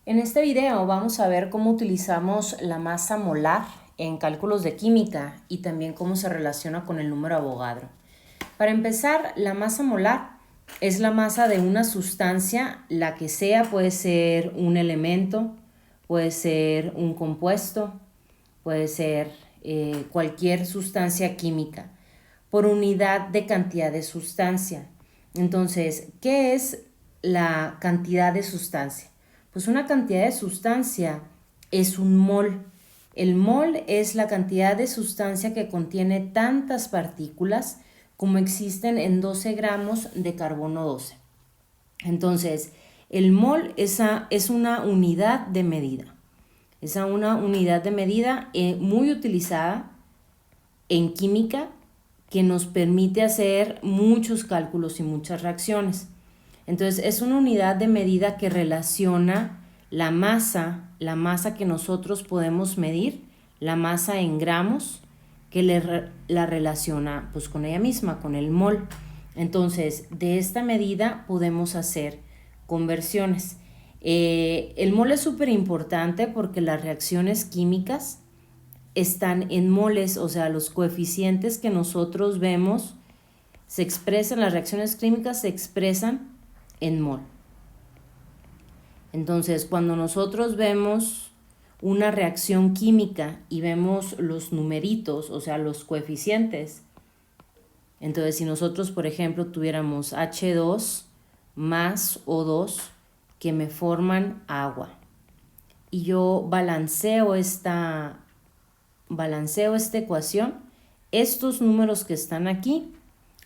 En este video vamos a ver cómo utilizamos la masa molar en cálculos de química y también cómo se relaciona con el número Avogadro. Para empezar, la masa molar es la masa de una sustancia, la que sea, puede ser un elemento, puede ser un compuesto, puede ser cualquier sustancia química, por unidad de cantidad de sustancia. Entonces, ¿qué es la cantidad de sustancia? Pues una cantidad de sustancia es un mol. El mol es la cantidad de sustancia que contiene tantas partículas como existen en 12 gramos de carbono 12. Entonces, el mol es una unidad de medida. Es una unidad de medida muy utilizada en química que nos permite hacer muchos cálculos y muchas reacciones. Entonces, es una unidad de medida que relaciona la masa que nosotros podemos medir, la masa en gramos, que la relaciona pues con ella misma, con el mol. Entonces, de esta medida podemos hacer conversiones. El mol es súper importante porque las reacciones químicas están en moles, o sea, los coeficientes que nosotros vemos se expresan, las reacciones químicas se expresan en mol. Entonces, cuando nosotros vemos una reacción química y vemos los numeritos, o sea, los coeficientes, entonces si nosotros, por ejemplo, tuviéramos H2 más O2 que me forman agua y yo balanceo esta ecuación, estos números que están aquí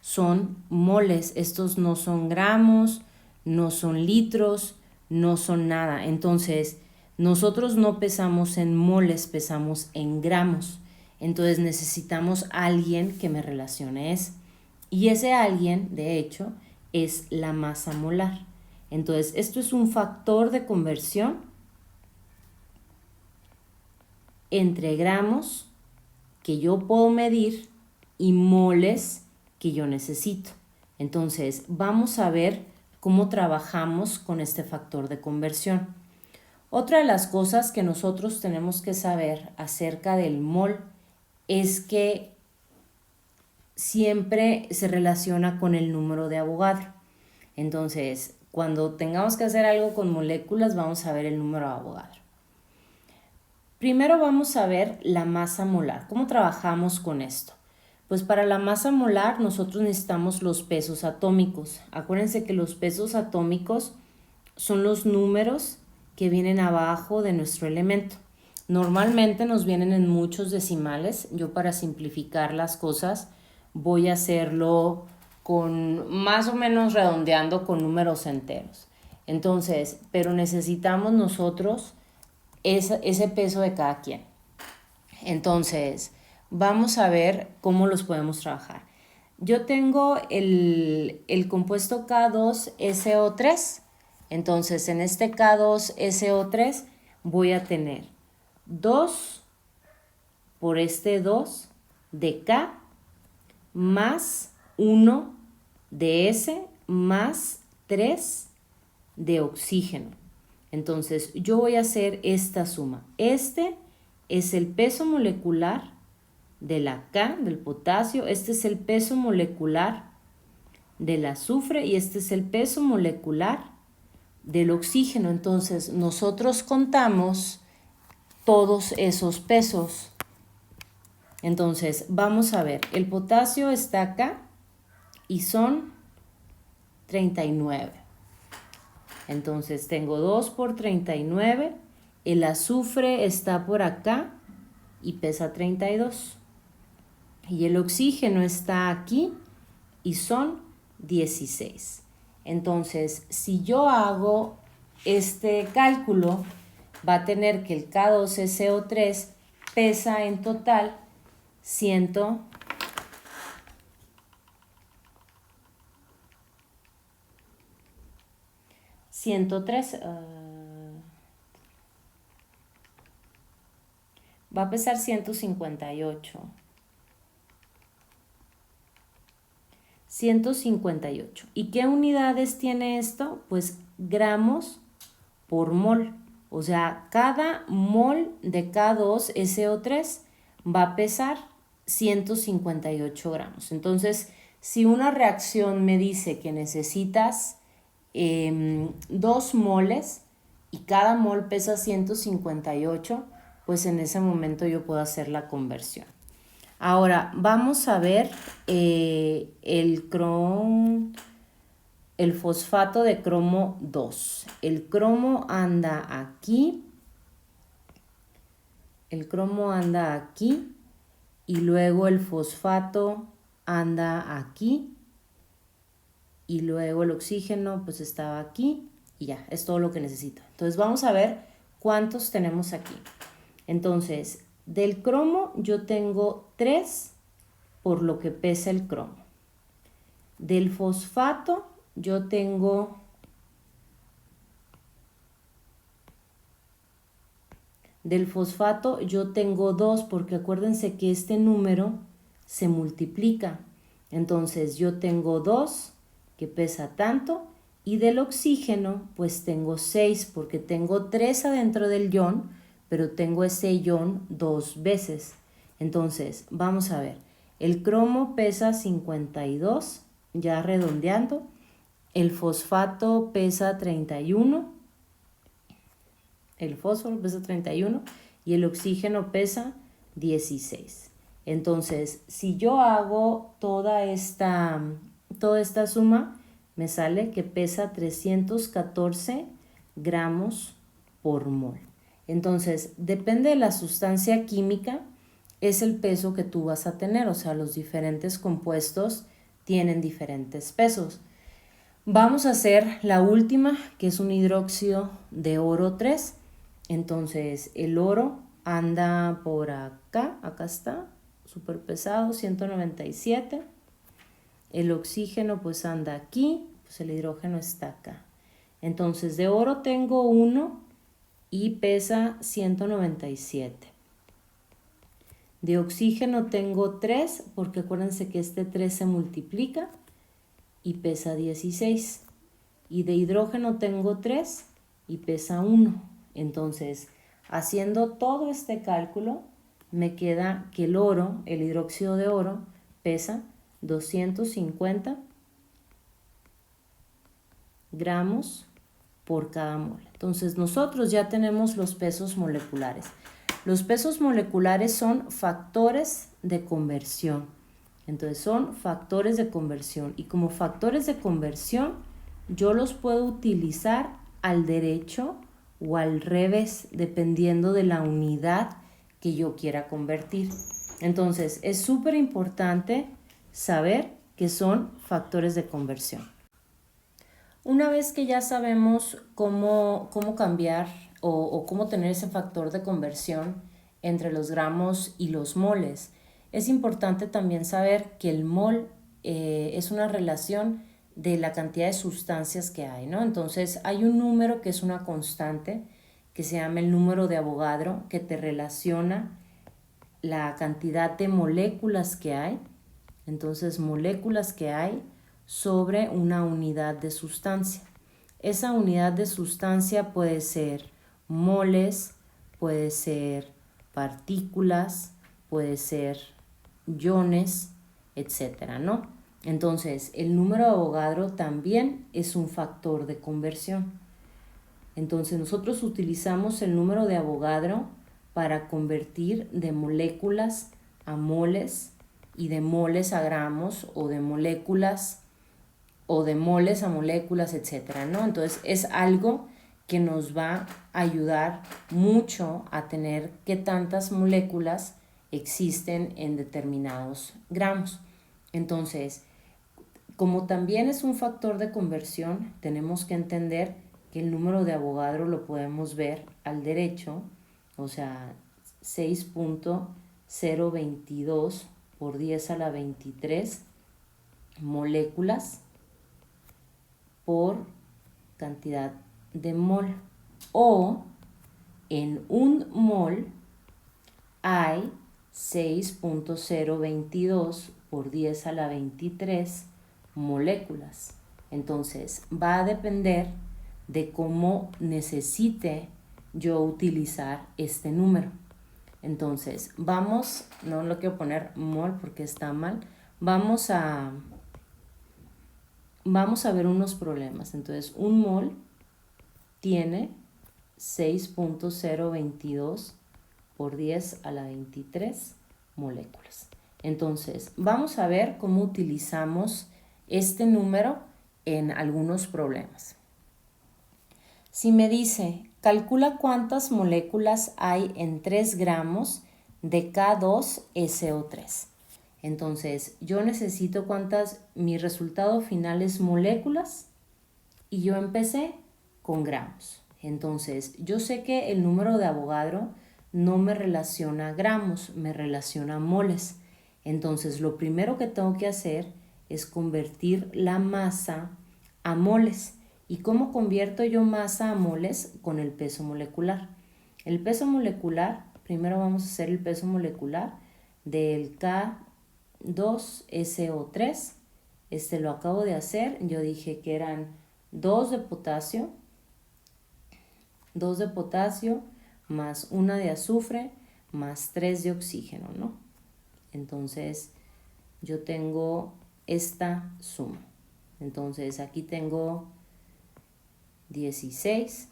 son moles, estos no son gramos, no son litros, no son nada. Entonces, nosotros no pesamos en moles, pesamos en gramos. Entonces necesitamos a alguien que me relacione eso. Y ese alguien, de hecho, es la masa molar. Entonces, esto es un factor de conversión entre gramos que yo puedo medir y moles que yo necesito. Entonces, vamos a ver cómo trabajamos con este factor de conversión. Otra de las cosas que nosotros tenemos que saber acerca del mol es que siempre se relaciona con el número de Avogadro. Entonces, cuando tengamos que hacer algo con moléculas, vamos a ver el número de Avogadro. Primero vamos a ver la masa molar. ¿Cómo trabajamos con esto? Pues para la masa molar nosotros necesitamos los pesos atómicos. Acuérdense que los pesos atómicos son los números que vienen abajo de nuestro elemento. Normalmente nos vienen en muchos decimales. Yo, para simplificar las cosas, voy a hacerlo con más o menos redondeando con números enteros. Entonces, pero necesitamos nosotros ese peso de cada quien. Entonces, vamos a ver cómo los podemos trabajar. Yo tengo el compuesto K2SO3. Entonces, en este K2SO3 voy a tener 2 por este 2 de K más 1 de S más 3 de oxígeno. Entonces, yo voy a hacer esta suma. Este es el peso molecular de la K, del potasio. Este es el peso molecular del azufre y este es el peso molecular del oxígeno. Entonces, nosotros contamos todos esos pesos. Entonces, vamos a ver. El potasio está acá y son 39. Entonces tengo 2 por 39, el azufre está por acá y pesa 32. Y el oxígeno está aquí y son 16. Entonces, si yo hago este cálculo, va a tener que el K2SO3 pesa en total 103. Va a pesar 158. 158. ¿Y qué unidades tiene esto? Pues gramos por mol. O sea, cada mol de K2SO3 va a pesar 158 gramos. Entonces, si una reacción me dice que necesitas 2 moles y cada mol pesa 158, pues en ese momento yo puedo hacer la conversión. Ahora, vamos a ver el fosfato de cromo 2. El cromo anda aquí. El cromo anda aquí. Y luego el fosfato anda aquí. Y luego el oxígeno pues estaba aquí. Y ya, es todo lo que necesito. Entonces vamos a ver cuántos tenemos aquí. Entonces, del cromo yo tengo 3 por lo que pesa el cromo. Del fosfato yo tengo 2 porque acuérdense que este número se multiplica. Entonces yo tengo 2 que pesa tanto y del oxígeno pues tengo 6 porque tengo 3 adentro del ion, pero tengo ese ion 2 veces. Entonces vamos a ver, el cromo pesa 52, ya redondeando, el fosfato pesa 31, el fósforo pesa 31 y el oxígeno pesa 16. Entonces, si yo hago toda esta suma, me sale que pesa 314 gramos por mol. Entonces, depende de la sustancia química, es el peso que tú vas a tener. O sea, los diferentes compuestos tienen diferentes pesos. Vamos a hacer la última, que es un hidróxido de oro 3. Entonces, el oro anda por acá está, súper pesado, 197. El oxígeno pues anda aquí, pues el hidrógeno está acá. Entonces, de oro tengo 1 y pesa 197. De oxígeno tengo 3, porque acuérdense que este 3 se multiplica y pesa 16. Y de hidrógeno tengo 3 y pesa 1. Entonces, haciendo todo este cálculo, me queda que el oro, el hidróxido de oro, pesa 250 gramos por cada mol. Entonces, nosotros ya tenemos los pesos moleculares. Los pesos moleculares son factores de conversión. Entonces, son factores de conversión. Y como factores de conversión, yo los puedo utilizar al derecho o al revés, dependiendo de la unidad que yo quiera convertir. Entonces, es súper importante saber que son factores de conversión. Una vez que ya sabemos cómo cambiar o cómo tener ese factor de conversión entre los gramos y los moles, es importante también saber que el mol es una relación de la cantidad de sustancias que hay, ¿no? Entonces hay un número que es una constante que se llama el número de Avogadro, que te relaciona la cantidad de moléculas que hay. Entonces, moléculas que hay sobre una unidad de sustancia. Esa unidad de sustancia puede ser moles, puede ser partículas, puede ser iones, etcétera, ¿no? Entonces, el número de Avogadro también es un factor de conversión. Entonces, nosotros utilizamos el número de Avogadro para convertir de moléculas a moles y de moles a gramos o de moléculas o de moles a moléculas, etcétera, ¿no? Entonces, es algo que nos va a ayudar mucho a tener qué tantas moléculas existen en determinados gramos. Entonces, como también es un factor de conversión, tenemos que entender que el número de Avogadro lo podemos ver al derecho, o sea, 6.022 por 10 a la 23 moléculas por cantidad de mol. O en un mol hay 6.022 por 10 a la 23 moléculas. Entonces va a depender de cómo necesite yo utilizar este número. Entonces, vamos, no lo quiero poner mol porque está mal, vamos a ver unos problemas. Entonces, un mol tiene 6.022 por 10 a la 23 moléculas. Entonces, vamos a ver cómo utilizamos este número en algunos problemas. Si me dice, calcula cuántas moléculas hay en 3 gramos de K2SO3. Entonces, yo necesito mi resultado final es moléculas y yo empecé con gramos. Entonces, yo sé que el número de Avogadro no me relaciona gramos, me relaciona moles. Entonces, lo primero que tengo que hacer es convertir la masa a moles. ¿Y cómo convierto yo masa a moles? Con el peso molecular. El peso molecular, primero vamos a hacer el peso molecular del K2SO3. Lo acabo de hacer. Yo dije que eran 2 de potasio más 1 de azufre más 3 de oxígeno, ¿no? Entonces, yo tengo esta suma. Entonces, aquí tengo 16,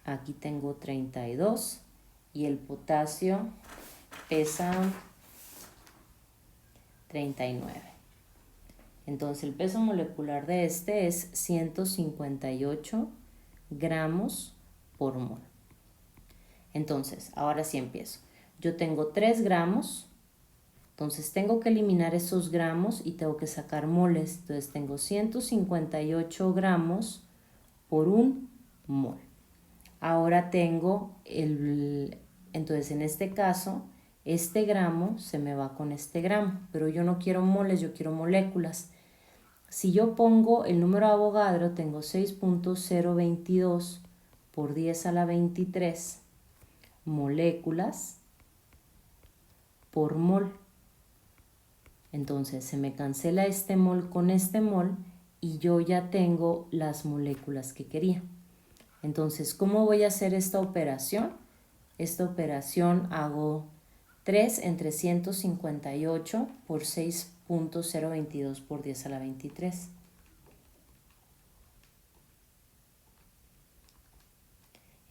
aquí tengo 32 y el potasio pesa 39. Entonces, el peso molecular de este es 158 gramos por mol. Entonces, ahora sí empiezo. Yo tengo 3 gramos, entonces tengo que eliminar esos gramos y tengo que sacar moles. Entonces tengo 158 gramos por 1 mol. Ahora tengo entonces en este caso, este gramo se me va con este gramo, pero yo no quiero moles, yo quiero moléculas. Si yo pongo el número de Avogadro, tengo 6.022 por 10 a la 23 moléculas por mol. Entonces se me cancela este mol con este mol y yo ya tengo las moléculas que quería. Entonces, ¿cómo voy a hacer esta operación? Esta operación hago 3 entre 158 por 6.022 por 10 a la 23.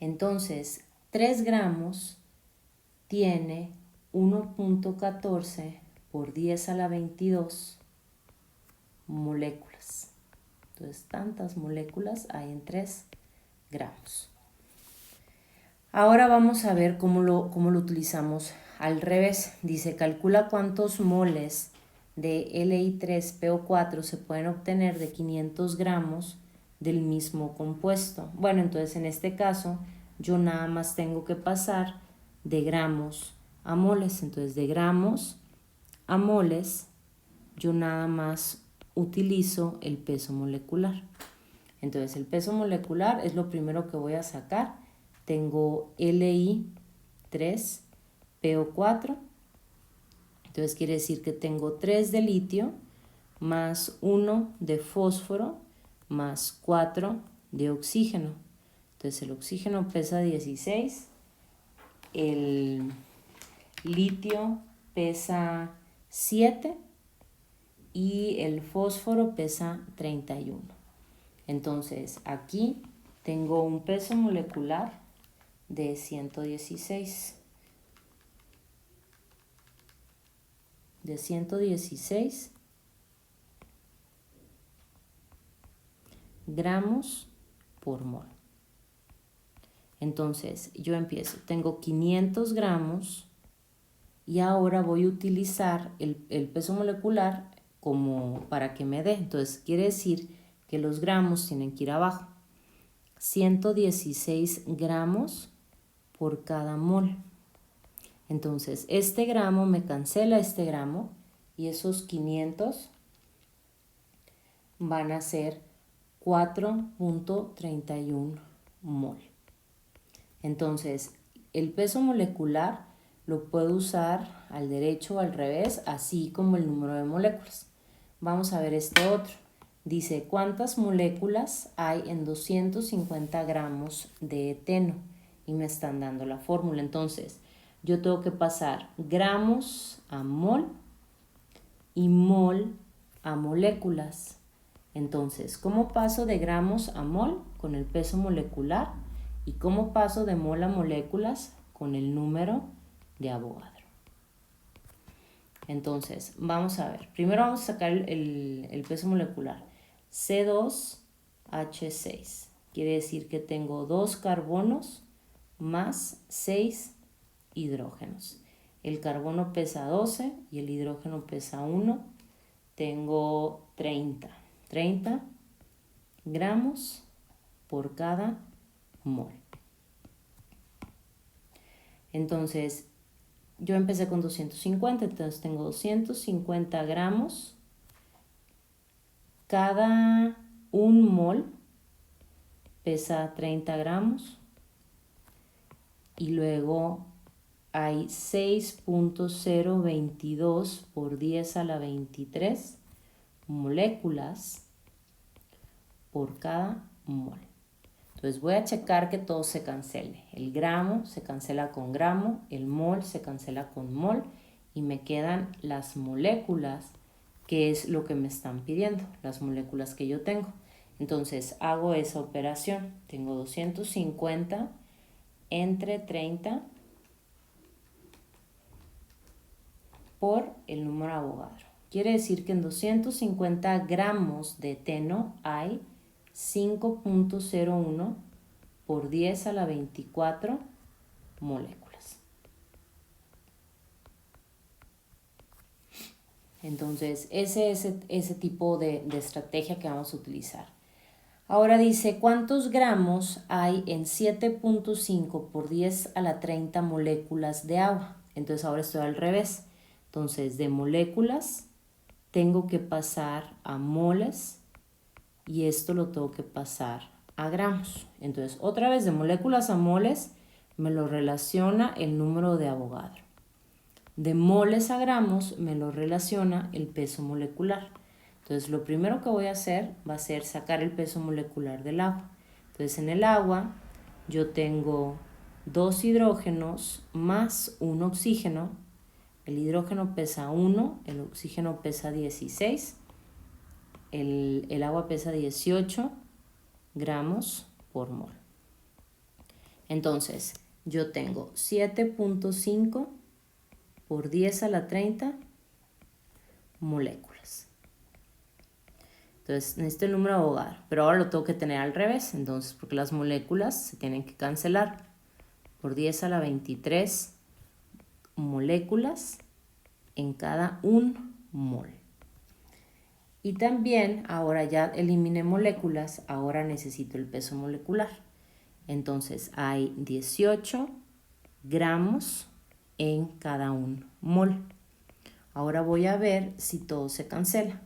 Entonces, 3 gramos tiene 1.14 por 10 a la 22 moléculas. Entonces, tantas moléculas hay en 3 gramos. Ahora vamos a ver cómo lo utilizamos al revés. Dice, calcula cuántos moles de Li3PO4 se pueden obtener de 500 gramos del mismo compuesto. Bueno, entonces en este caso yo nada más tengo que pasar de gramos a moles. Entonces de gramos a moles yo nada más utilizo el peso molecular. Entonces el peso molecular es lo primero que voy a sacar. Tengo Li3PO4. Entonces quiere decir que tengo 3 de litio más 1 de fósforo más 4 de oxígeno. Entonces el oxígeno pesa 16, el litio pesa 7 y el fósforo pesa 31. Entonces aquí tengo un peso molecular de 116. De 116 gramos por mol. Entonces yo empiezo, tengo 500 gramos y ahora voy a utilizar el peso molecular como para que me dé. Entonces quiere decir que los gramos tienen que ir abajo. 116 gramos por cada mol. Entonces este gramo me cancela este gramo y esos 500 van a ser 4.31 mol. Entonces el peso molecular lo puedo usar al derecho o al revés, así como el número de moléculas. Vamos a ver este otro. Dice, ¿cuántas moléculas hay en 250 gramos de eteno? y me están dando la fórmula. Entonces, yo tengo que pasar gramos a mol y mol a moléculas. Entonces, ¿cómo paso de gramos a mol? Con el peso molecular. ¿Y cómo paso de mol a moléculas? Con el número de Avogadro. Entonces, vamos a ver. Primero vamos a sacar el peso molecular. C2H6. Quiere decir que tengo 2 carbonos más 6 hidrógenos. El carbono pesa 12 y el hidrógeno pesa 1. Tengo 30 gramos por cada mol. Entonces, yo empecé con 250, entonces tengo 250 gramos. Cada un mol pesa 30 gramos. Y luego hay 6.022 por 10 a la 23 moléculas por cada mol. Entonces voy a checar que todo se cancele. El gramo se cancela con gramo, el mol se cancela con mol y me quedan las moléculas, que es lo que me están pidiendo, las moléculas que yo tengo. Entonces hago esa operación. Tengo 250 entre 30 por el número Avogadro. Quiere decir que en 250 gramos de eteno hay 5.01 por 10 a la 24 moléculas. Entonces, ese es ese tipo de estrategia que vamos a utilizar. Ahora dice, ¿cuántos gramos hay en 7.5 por 10 a la 30 moléculas de agua? Entonces, ahora estoy al revés. Entonces, de moléculas tengo que pasar a moles y esto lo tengo que pasar a gramos. Entonces, otra vez de moléculas a moles me lo relaciona el número de Avogadro. De moles a gramos me lo relaciona el peso molecular. Entonces, lo primero que voy a hacer va a ser sacar el peso molecular del agua. Entonces, en el agua yo tengo 2 hidrógenos más 1 oxígeno. El hidrógeno pesa 1, el oxígeno pesa 16, el agua pesa 18 gramos por mol. Entonces, yo tengo 7.5 por 10 a la 30 moléculas. Entonces, necesito el número de Avogadro, pero ahora lo tengo que tener al revés, entonces, porque las moléculas se tienen que cancelar. Por 10 a la 23 moléculas en cada un mol. Y también, ahora ya eliminé moléculas, ahora necesito el peso molecular. Entonces, hay 18 gramos en cada un mol. Ahora voy a ver si todo se cancela.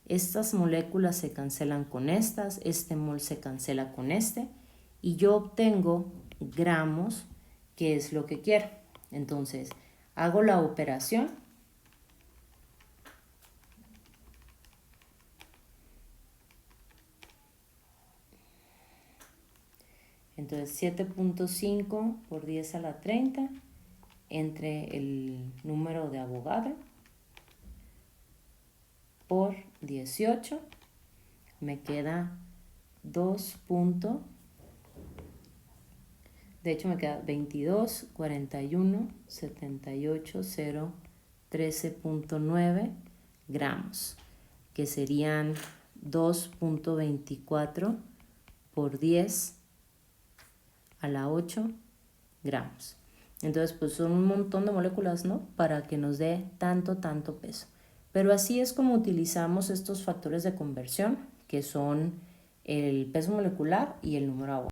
Estas moléculas se cancelan con estas, este mol se cancela con este y yo obtengo gramos, que es lo que quiero. Entonces, hago la operación. Entonces, 7.5 por 10 a la 30 entre el número de Avogadro por 18 me queda 2. De hecho me queda 22, 41, 78, 0, 13.9 gramos, que serían 2.24 por 10 a la 8 gramos. Entonces, pues son un montón de moléculas, ¿no? Para que nos dé tanto peso. Pero así es como utilizamos estos factores de conversión, que son el peso molecular y el número Avogadro.